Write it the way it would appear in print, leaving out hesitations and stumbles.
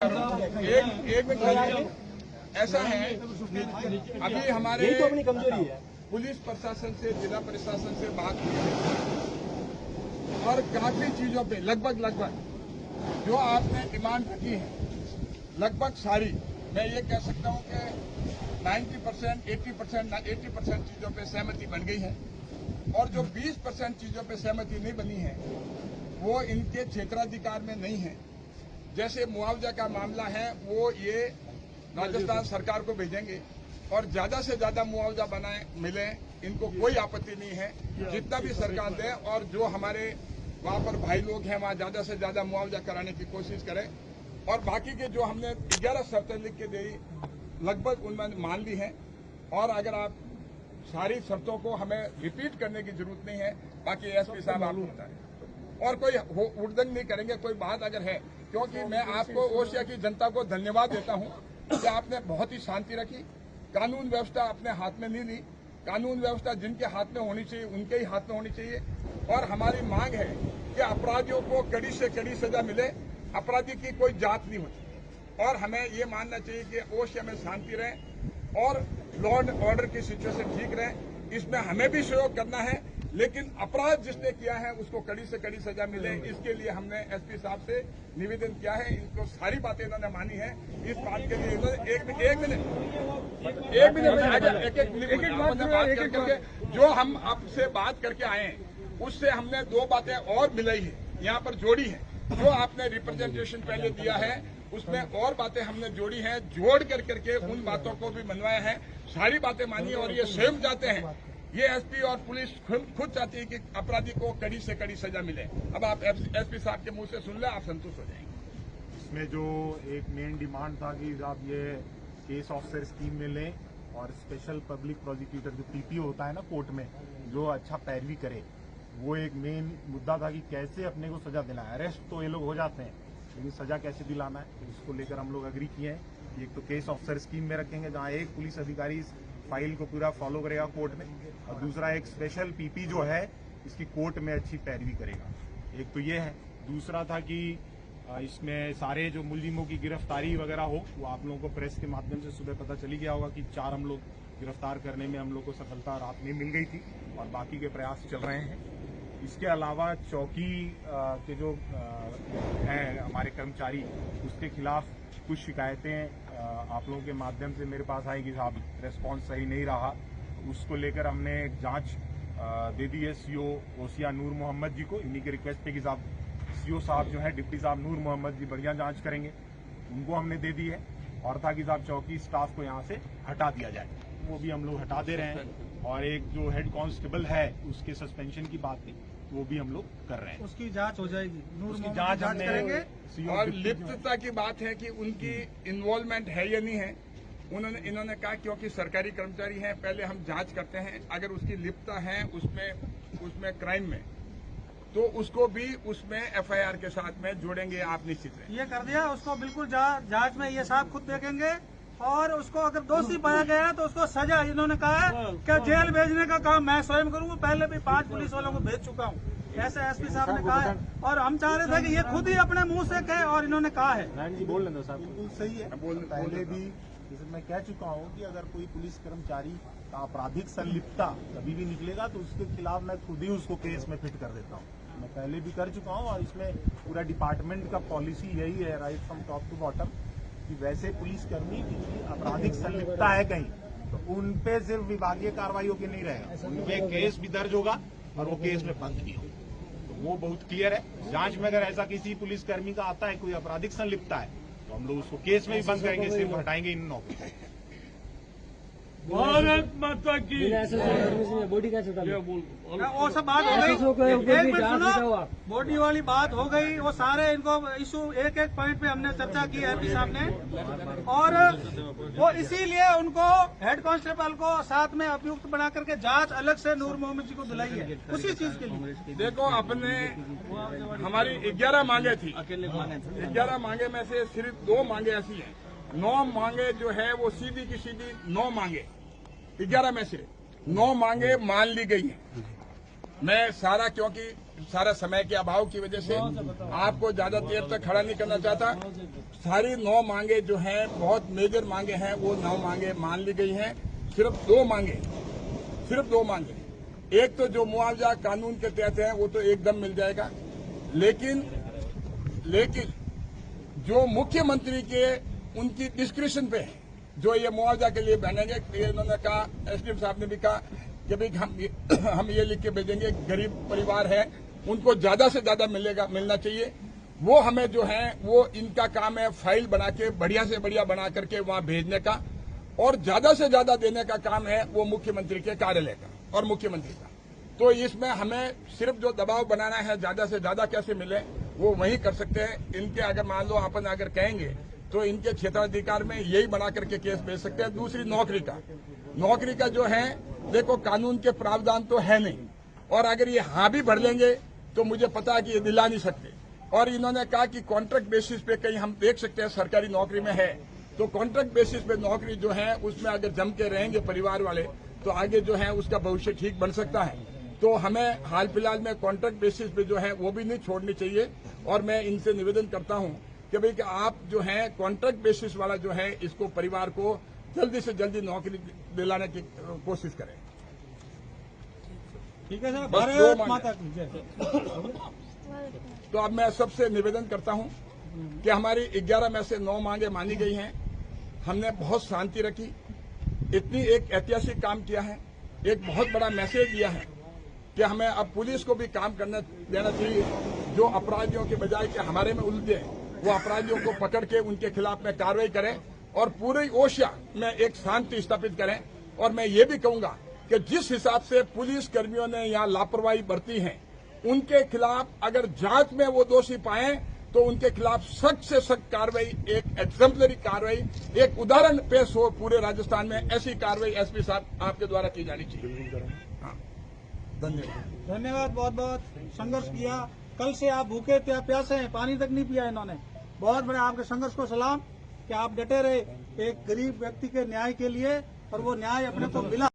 एक मिनट। ऐसा है, अभी हमारे अपनी कमजोरी है, पुलिस प्रशासन से, जिला प्रशासन से बात हुई है और काफी चीजों पे लगभग जो आपने डिमांड रखी है, लगभग सारी, मैं ये कह सकता हूँ कि 90%, 80% चीजों पे सहमति बन गई है और जो 20% चीजों पे सहमति नहीं बनी है वो इनके क्षेत्राधिकार में नहीं है। जैसे मुआवजा का मामला है वो ये राजस्थान सरकार को भेजेंगे और ज्यादा से ज्यादा मुआवजा मिले, इनको कोई आपत्ति नहीं है, जितना भी सरकार दे, और जो हमारे वहाँ पर भाई लोग हैं वहाँ ज्यादा से ज्यादा मुआवजा कराने की कोशिश करें। और बाकी के जो हमने 11 शर्तें लिख के दी, लगभग उनमें मान ली है और अगर आप सारी शर्तों को हमें रिपीट करने की जरूरत नहीं है। बाकी एसपी साहब आपको बताएं और कोई उड़दंग नहीं करेंगे, कोई बात अगर है, क्योंकि मैं आपको ओसिया की जनता को धन्यवाद देता हूं कि आपने बहुत ही शांति रखी, कानून व्यवस्था अपने हाथ में नहीं ली। कानून व्यवस्था जिनके हाथ में होनी चाहिए उनके ही हाथ में होनी चाहिए और हमारी मांग है कि अपराधियों को कड़ी से कड़ी सजा मिले, अपराधी की कोई जात नहीं होती और हमें ये मानना चाहिए कि ओसिया में शांति रहे और लॉ एंड ऑर्डर की सिचुएशन ठीक रहे। इसमें हमें भी सहयोग करना है, लेकिन अपराध जिसने किया है उसको कड़ी से कड़ी सजा मिले, इसके लिए हमने एसपी साहब से निवेदन किया है। इनको सारी बातें इन्होंने मानी है। इस बात के लिए इन्होंने एक मिनट बात करके जो हम आपसे बात करके आए हैं उससे हमने 2 बातें और मिलाई है, यहाँ पर जोड़ी है। जो आपने रिप्रेजेंटेशन पहले दिया है उसमें और बातें हमने जोड़ी हैं, जोड़ करके उन बातों को भी मनवाया है, सारी बातें मानी और ये स्वयं चाहते हैं, ये एसपी और पुलिस खुद चाहती है कि अपराधी को कड़ी से कड़ी सजा मिले। अब आप एसपी साहब के मुंह से सुन ले, आप संतुष्ट हो जाएंगे। इसमें जो एक मेन डिमांड था कि आप ये केस ऑफिसर स्कीम में लें और स्पेशल पब्लिक प्रोसिक्यूटर जो पीपीओ होता है ना कोर्ट में, जो अच्छा पैरवी करे, वो एक मेन मुद्दा था कि कैसे अपने को सजा दिलाएं। अरेस्ट तो ये लोग हो जाते हैं लेकिन सजा कैसे दिलाना है, तो इसको लेकर हम लोग अग्री किए हैं। एक तो केस ऑफिसर स्कीम में रखेंगे जहाँ एक पुलिस अधिकारी इस फाइल को पूरा फॉलो करेगा कोर्ट में, और दूसरा एक स्पेशल पीपी जो है इसकी कोर्ट में अच्छी पैरवी करेगा। एक तो ये है। दूसरा था कि इसमें सारे जो मुलजिमों की गिरफ्तारी वगैरह हो, वो आप लोगों को प्रेस के माध्यम से सुबह पता चली गया होगा कि 4 हम लोग गिरफ्तार करने में हम लोग को सफलता रात में मिल गई थी और बाकी के प्रयास चल रहे हैं। इसके अलावा चौकी के जो हैं हमारे कर्मचारी, उसके खिलाफ कुछ शिकायतें आप लोगों के माध्यम से मेरे पास आई कि साहब रेस्पॉन्स सही नहीं रहा, उसको लेकर हमने एक जांच दे दी है सीओ ओसिया नूर मोहम्मद जी को। इन्हीं के रिक्वेस्ट पे कि साहब सीओ साहब जो है डिप्टी साहब नूर मोहम्मद जी बढ़िया जांच करेंगे, उनको हमने दे दी है। और था कि साहब चौकी स्टाफ को यहाँ से हटा दिया जाए, वो भी हम लोग हटा दे रहे हैं। और एक जो हेड कांस्टेबल है उसके सस्पेंशन की बात थी, वो भी हम लोग कर रहे हैं। उसकी जांच हो जाएगी, उसकी जांच हमने करेंगे। और लिप्तता की बात है कि उनकी इन्वॉल्वमेंट है या नहीं है, इन्होंने कहा क्योंकि सरकारी कर्मचारी हैं, पहले हम जांच करते हैं, अगर उसकी लिप्तता है उसमें क्राइम में, तो उसको भी उसमें एफआईआर के साथ में जोड़ेंगे। आप निश्चित रहें। ये कर दिया उसको, बिल्कुल जांच में ये साहब खुद देखेंगे और उसको अगर दोषी पाया गया तो उसको सजा, इन्होंने कहा है कि जेल भेजने का काम मैं स्वयं करूंगा। पहले भी 5 पुलिस वालों को भेज चुका हूँ, ऐसे एसपी साहब ने कहा है और हम चाह रहे थे कि ये खुद ही अपने मुंह से कहे और इन्होंने कहा है। बोल लेना साहब, बिल्कुल सही है। पहले भी मैं कह चुका हूँ कि अगर कोई पुलिस कर्मचारी का आपराधिक संलिप्तता कभी भी निकलेगा तो उसके खिलाफ मैं खुद ही उसको केस में फिट कर देता हूँ। मैं पहले भी कर चुका हूँ और इसमें पूरा डिपार्टमेंट का पॉलिसी यही है, right from top to bottom, कि वैसे पुलिसकर्मी की आपराधिक संलिप्तता है कहीं तो उन पे सिर्फ विभागीय कार्रवाई के नहीं रहेगा, उन पे केस भी दर्ज होगा और वो केस में बंद भी होगा। तो वो बहुत क्लियर है। जांच में अगर ऐसा किसी पुलिसकर्मी का आता है कोई आपराधिक संलिप्तता है तो हम लोग उसको केस में भी बंद करेंगे, सिर्फ हटाएंगे इन नौकरी से। भारत माता की बॉडी कैसे वो सब बात हो गई, एक मिनट सुनो, बॉडी वाली बात हो गई। वो सारे इनको इशू एक पॉइंट पे हमने चर्चा की है एसपी साहब ने, और वो इसीलिए उनको हेड कांस्टेबल को साथ में अभियुक्त बना करके जांच अलग से नूर मोहम्मद जी को दिलाई है उसी चीज के लिए। देखो, अपने हमारी 11 मांगे थी, 11 मांगे में से सिर्फ 2 मांगे ऐसी हैं, 9 मांगे जो है वो सीधी की सीधी 9 मांगे, 11 में से 9 मांगे मान ली गई हैं। मैं सारा, क्योंकि सारा समय के अभाव की वजह से आपको ज्यादा देर तक खड़ा नहीं करना चाहता। सारी 9 मांगे जो हैं, बहुत मेजर मांगे हैं, वो 9 मांगे मान ली गई हैं। सिर्फ दो मांगे, एक तो जो मुआवजा कानून के तहत है वो तो एकदम मिल जाएगा, लेकिन जो मुख्यमंत्री के उनकी डिस्क्रिप्शन पे है, जो ये मुआवजा के लिए बनेंगे, इन्होंने कहा, एसडीएम साहब ने भी कहा कि भाई हम ये लिख के भेजेंगे, गरीब परिवार है उनको ज्यादा से ज्यादा मिलना चाहिए। वो हमें जो है वो इनका काम है फाइल बना के बढ़िया से बढ़िया बना करके वहां भेजने का, और ज्यादा से ज्यादा देने का काम है वो मुख्यमंत्री के कार्यालय का और मुख्यमंत्री का। तो इसमें हमें सिर्फ जो दबाव बनाना है ज्यादा से ज्यादा कैसे मिले वो वही कर सकते हैं। इनके अगर मान लो अपन अगर कहेंगे तो इनके क्षेत्राधिकार में यही बना करके केस भेज सकते हैं। दूसरी नौकरी का जो है, देखो कानून के प्रावधान तो है नहीं, और अगर ये हाँ भी भर लेंगे तो मुझे पता है कि ये दिला नहीं सकते। और इन्होंने कहा कि कॉन्ट्रैक्ट बेसिस पे कहीं हम देख सकते हैं सरकारी नौकरी में है, तो कॉन्ट्रैक्ट बेसिस पे नौकरी जो है उसमें अगर जम के रहेंगे परिवार वाले तो आगे जो है उसका भविष्य ठीक बन सकता है। तो हमें हाल फिलहाल में कॉन्ट्रैक्ट बेसिस पे जो है वो भी नहीं छोड़नी चाहिए। और मैं इनसे निवेदन करता हूं कि भाई कि आप जो है कॉन्ट्रैक्ट बेसिस वाला जो है इसको परिवार को जल्दी से जल्दी नौकरी दिलाने की कोशिश करें। ठीक है सर, बस भारत माता की जय। तो अब मैं सबसे निवेदन करता हूं कि हमारी 11 में से 9 मांगे मानी गई हैं। हमने बहुत शांति रखी, इतनी एक ऐतिहासिक काम किया है, एक बहुत बड़ा मैसेज दिया है कि हमें अब पुलिस को भी काम करना देना चाहिए। जो अपराधियों के बजाय कि हमारे में उलझे, वो अपराधियों को पकड़ के उनके खिलाफ में कार्रवाई करें और पूरे ओशिया में एक शांति स्थापित करें। और मैं ये भी कहूंगा कि जिस हिसाब से पुलिस कर्मियों ने यहाँ लापरवाही बरती है, उनके खिलाफ अगर जांच में वो दोषी पाए तो उनके खिलाफ सख्त से सख्त कार्रवाई, एक एग्जाम्पलरी कार्रवाई, एक उदाहरण पेश हो पूरे राजस्थान में। ऐसी कार्रवाई एसपी साहब आपके द्वारा की जानी चाहिए। हाँ, धन्यवाद। बहुत बहुत संघर्ष किया, कल से आप भूखे प्यासे हैं, पानी तक नहीं पिया इन्होंने। बहुत बड़े आपके संघर्ष को सलाम कि आप डटे रहे एक गरीब व्यक्ति के न्याय के लिए, और वो न्याय अपने को मिला।